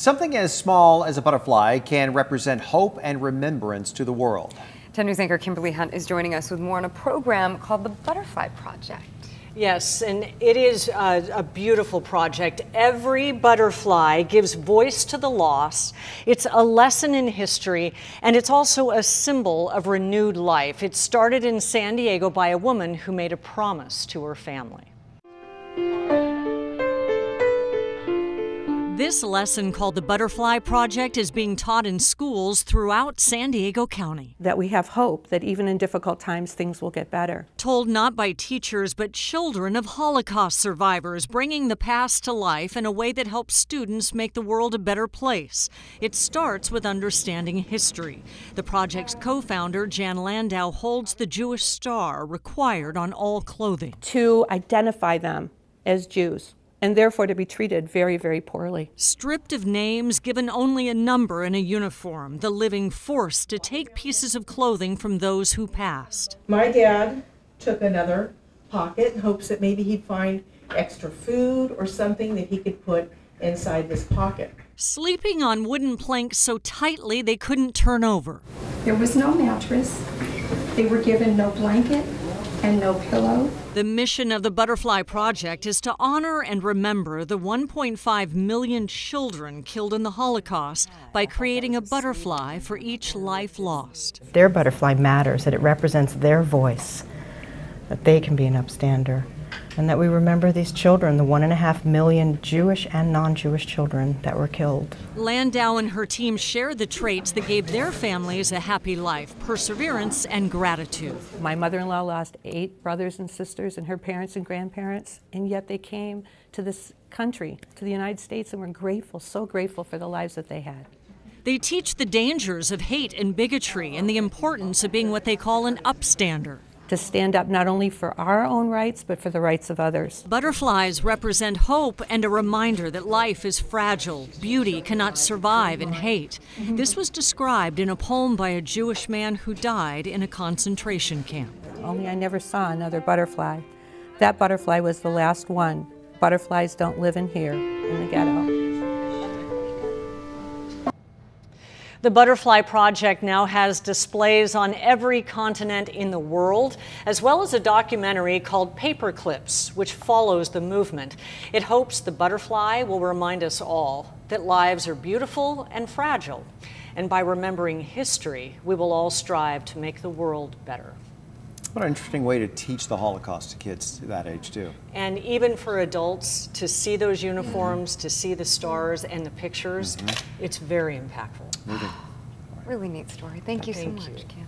Something as small as a butterfly can represent hope and remembrance to the world. 10 News anchor Kimberly Hunt is joining us with more on a program called the Butterfly Project. Yes, and it is a beautiful project. Every butterfly gives voice to the lost. It's a lesson in history, and it's also a symbol of renewed life. It started in San Diego by a woman who made a promise to her family. This lesson, called the Butterfly Project, is being taught in schools throughout San Diego County. That we have hope that even in difficult times, things will get better. Told not by teachers, but children of Holocaust survivors, bringing the past to life in a way that helps students make the world a better place. It starts with understanding history. The project's co-founder, Landau, holds the Jewish star required on all clothing. To identify them as Jews, and therefore to be treated very, very poorly. Stripped of names, given only a number and a uniform, the living forced to take pieces of clothing from those who passed. My dad took another pocket in hopes that maybe he'd find extra food or something that he could put inside this pocket. Sleeping on wooden planks so tightly they couldn't turn over. There was no mattress. They were given no blanket and no pillow. The mission of the Butterfly Project is to honor and remember the 1.5 million children killed in the Holocaust by creating a butterfly for each life lost. Their butterfly matters, that it represents their voice, that they can be an upstander, and that we remember these children, the 1.5 million Jewish and non-Jewish children that were killed. Landau and her team share the traits that gave their families a happy life: perseverance and gratitude. My mother-in-law lost 8 brothers and sisters and her parents and grandparents, and yet they came to this country, to the United States, and were grateful, so grateful for the lives that they had. They teach the dangers of hate and bigotry and the importance of being what they call an upstander. To stand up not only for our own rights, but for the rights of others. Butterflies represent hope and a reminder that life is fragile. Beauty cannot survive in hate. This was described in a poem by a Jewish man who died in a concentration camp. Only I never saw another butterfly. That butterfly was the last one. Butterflies don't live in here, in the ghetto. The Butterfly Project now has displays on every continent in the world, as well as a documentary called Paper Clips, which follows the movement. It hopes the butterfly will remind us all that lives are beautiful and fragile. And by remembering history, we will all strive to make the world better. What an interesting way to teach the Holocaust to kids that age, too. And even for adults, to see those uniforms, to see the stars and the pictures, it's very impactful. Moving. Really neat story. Thank you so much, Kim.